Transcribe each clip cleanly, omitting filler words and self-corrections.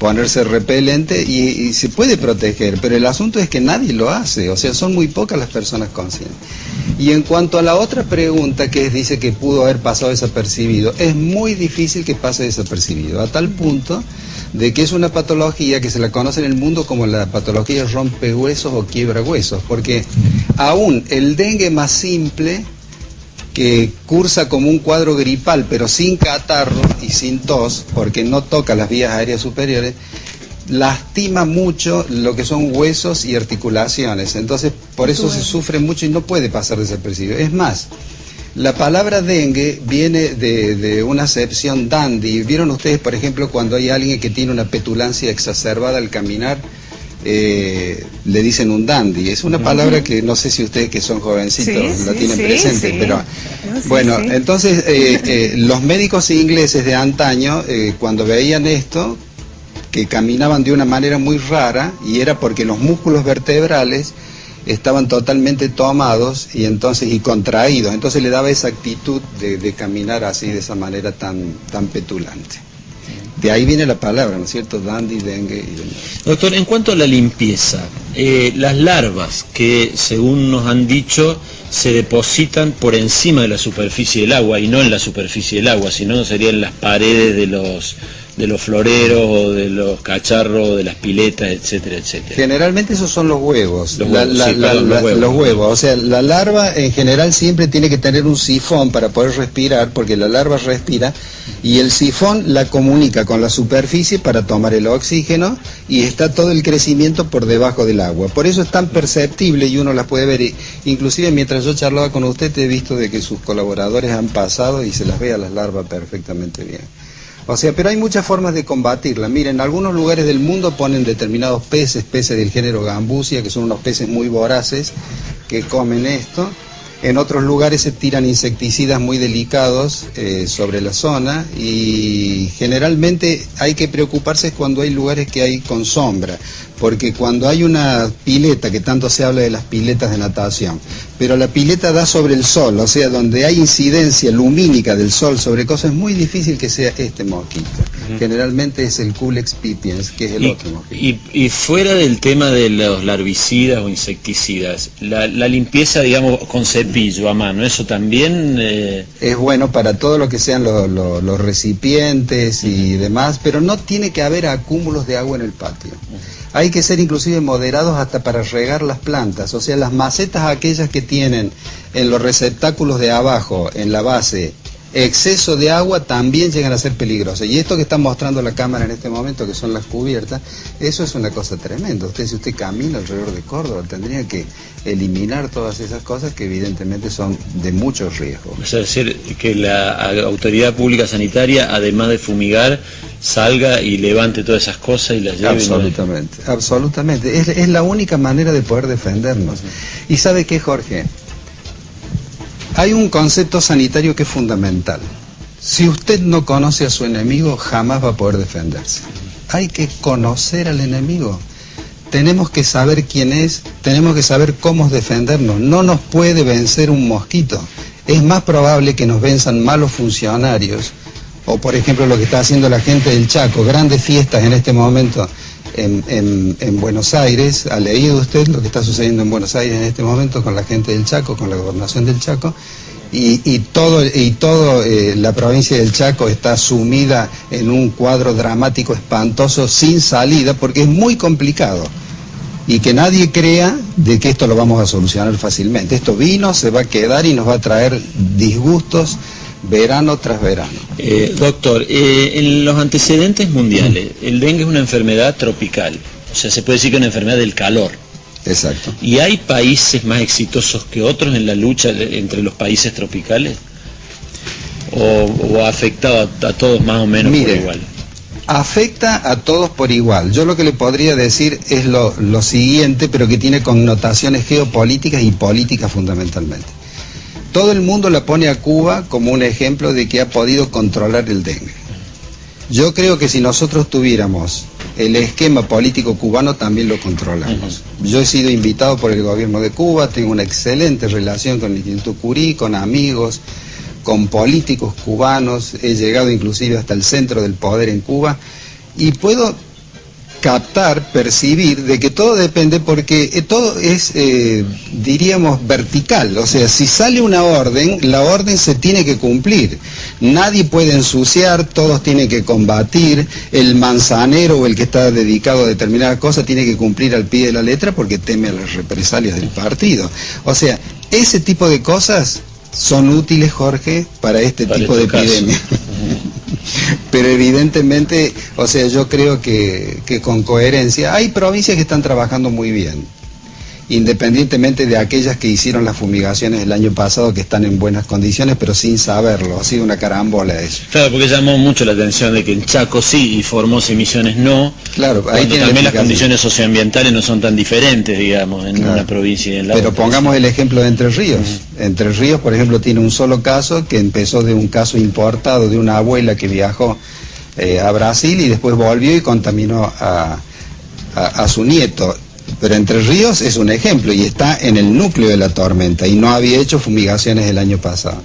ponerse repelente y se puede proteger, pero el asunto es que nadie lo hace, o sea, son muy pocas las personas conscientes. Y en cuanto a la otra pregunta que dice que pudo haber pasado desapercibido, es muy difícil que pase desapercibido, a tal punto de que es una patología que se la conoce en el mundo como la patología rompehuesos o quiebrahuesos, porque aún el dengue más simple, que cursa como un cuadro gripal, pero sin catarro y sin tos, porque no toca las vías aéreas superiores, lastima mucho lo que son huesos y articulaciones. Entonces, por eso se sufre mucho y no puede pasar desapercibido. Es más, la palabra dengue viene de una acepción dandy. ¿Vieron ustedes, por ejemplo, cuando hay alguien que tiene una petulancia exacerbada al caminar? Le dicen un dandy. Es una palabra que no sé si ustedes que son jovencitos la tienen presente, pero bueno, entonces los médicos ingleses de antaño, cuando veían esto, que caminaban de una manera muy rara, y era porque los músculos vertebrales estaban totalmente tomados y contraídos, entonces le daba esa actitud de caminar así, de esa manera tan petulante. De ahí viene la palabra, ¿no es cierto? Dandy, dengue y demás. Doctor, en cuanto a la limpieza, las larvas que, según nos han dicho, se depositan por encima de la superficie del agua, y no en la superficie del agua, sino serían las paredes de los floreros o de los cacharros o de las piletas, etcétera, etcétera. Generalmente esos son los huevos, los huevos. huevos. O sea, la larva en general siempre tiene que tener un sifón para poder respirar, porque la larva respira, y el sifón la comunica con la superficie para tomar el oxígeno, y está todo el crecimiento por debajo del agua. Por eso es tan perceptible y uno las puede ver. Inclusive mientras yo charlaba con usted he visto de que sus colaboradores han pasado y se las ve a las larvas perfectamente bien. O sea, pero hay muchas formas de combatirla. Miren, en algunos lugares del mundo ponen determinados peces del género gambusia, que son unos peces muy voraces que comen esto. En otros lugares se tiran insecticidas muy delicados sobre la zona, y generalmente hay que preocuparse cuando hay lugares que hay con sombra, porque cuando hay una pileta, que tanto se habla de las piletas de natación, pero la pileta da sobre el sol, o sea, donde hay incidencia lumínica del sol sobre cosas, es muy difícil que sea este mosquito. Generalmente es el Culex pipiens, que es el otro mosquito. Y fuera del tema de los larvicidas o insecticidas, la limpieza, digamos, con cepillo a mano, eso también es bueno para todo lo que sean los recipientes y demás, pero no tiene que haber acúmulos de agua en el patio. Hay que ser inclusive moderados hasta para regar las plantas, o sea, las macetas aquellas que tienen en los receptáculos de abajo, en la base, exceso de agua, también llegan a ser peligrosas. Y esto que está mostrando la cámara en este momento, que son las cubiertas, eso es una cosa tremenda. Si usted camina alrededor de Córdoba, tendría que eliminar todas esas cosas que evidentemente son de mucho riesgo. Es decir, que la autoridad pública sanitaria, además de fumigar, salga y levante todas esas cosas y las lleve. Absolutamente, absolutamente. Es la única manera de poder defendernos. Y ¿sabe qué, Jorge? Hay un concepto sanitario que es fundamental. Si usted no conoce a su enemigo, jamás va a poder defenderse. Hay que conocer al enemigo. Tenemos que saber quién es, tenemos que saber cómo defendernos. No nos puede vencer un mosquito. Es más probable que nos venzan malos funcionarios, o por ejemplo lo que está haciendo la gente del Chaco, grandes fiestas en este momento en Buenos Aires. ¿Ha leído usted lo que está sucediendo en Buenos Aires en este momento con la gente del Chaco, con la gobernación del Chaco? Y todo la provincia del Chaco está sumida en un cuadro dramático espantoso, sin salida, porque es muy complicado. Y que nadie crea de que esto lo vamos a solucionar fácilmente. Esto se va a quedar y nos va a traer disgustos verano tras verano. Doctor, en los antecedentes mundiales, el dengue es una enfermedad tropical, o sea, se puede decir que es una enfermedad del calor. Exacto. ¿Y hay países más exitosos que otros en la lucha entre los países tropicales? ¿O ha afectado a todos más o menos por igual? Afecta a todos por igual. Yo lo que le podría decir es lo siguiente, pero que tiene connotaciones geopolíticas y políticas fundamentalmente. Todo el mundo la pone a Cuba como un ejemplo de que ha podido controlar el dengue. Yo creo que si nosotros tuviéramos el esquema político cubano, también lo controlamos. Yo he sido invitado por el gobierno de Cuba, tengo una excelente relación con el Instituto Curí, con amigos, con políticos cubanos, he llegado inclusive hasta el centro del poder en Cuba, y puedo captar, percibir de que todo depende, porque todo es, diríamos, vertical. O sea, si sale una orden, la orden se tiene que cumplir. Nadie puede ensuciar, todos tienen que combatir. El manzanero o el que está dedicado a determinada cosa tiene que cumplir al pie de la letra porque teme a las represalias del partido. O sea, ese tipo de cosas son útiles, Jorge, para este tipo de epidemia. Pero evidentemente, o sea, yo creo que con coherencia, hay provincias que están trabajando muy bien, independientemente de aquellas que hicieron las fumigaciones el año pasado, que están en buenas condiciones, pero sin saberlo. Ha sido una carambola eso. Claro, porque llamó mucho la atención de que en Chaco sí y Formosa y Misiones no. Claro, ahí cuando también las condiciones socioambientales no son tan diferentes, digamos, en una provincia y en la otra. Pero pongamos el ejemplo de Entre Ríos. Entre Ríos, por ejemplo, tiene un solo caso que empezó de un caso importado de una abuela que viajó a Brasil y después volvió y contaminó a su nieto. Pero Entre Ríos es un ejemplo y está en el núcleo de la tormenta y no había hecho fumigaciones el año pasado.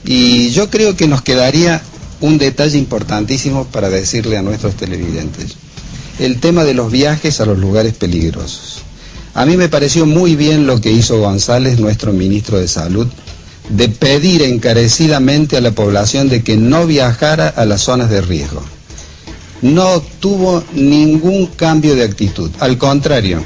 Y yo creo que nos quedaría un detalle importantísimo para decirle a nuestros televidentes: el tema de los viajes a los lugares peligrosos. A mí me pareció muy bien lo que hizo González, nuestro ministro de Salud, de pedir encarecidamente a la población de que no viajara a las zonas de riesgo. No tuvo ningún cambio de actitud, al contrario.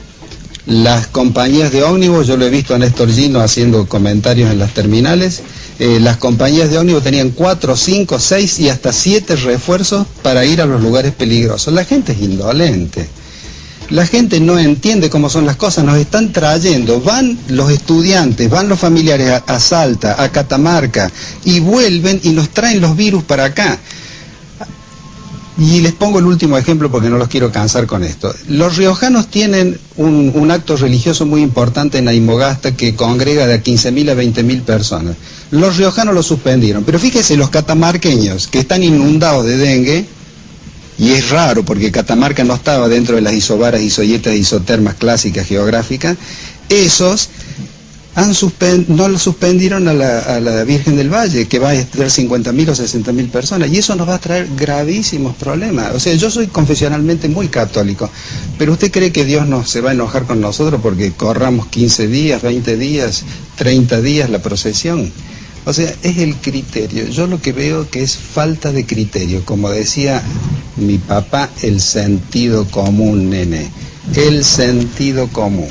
Las compañías de ómnibus, yo lo he visto a Néstor Gino haciendo comentarios en las terminales, las compañías de ómnibus tenían 4, 5, 6 y hasta 7 refuerzos para ir a los lugares peligrosos. La gente es indolente. La gente no entiende cómo son las cosas, nos están trayendo, van los estudiantes, van los familiares a Salta, a Catamarca, y vuelven y nos traen los virus para acá. Y les pongo el último ejemplo porque no los quiero cansar con esto. Los riojanos tienen un acto religioso muy importante en Aymogasta que congrega de a 15.000 a 20.000 personas. Los riojanos lo suspendieron, pero fíjese, los catamarqueños que están inundados de dengue, y es raro porque Catamarca no estaba dentro de las isobaras, isoyetas, isotermas clásicas geográficas, esos no lo suspendieron a la Virgen del Valle, que va a tener 50.000 o 60.000 personas, y eso nos va a traer gravísimos problemas. O sea, yo soy confesionalmente muy católico, pero ¿usted cree que Dios se va a enojar con nosotros porque corramos 15 días, 20 días, 30 días la procesión? O sea, es el criterio. Yo lo que veo que es falta de criterio. Como decía mi papá, el sentido común, nene. El sentido común.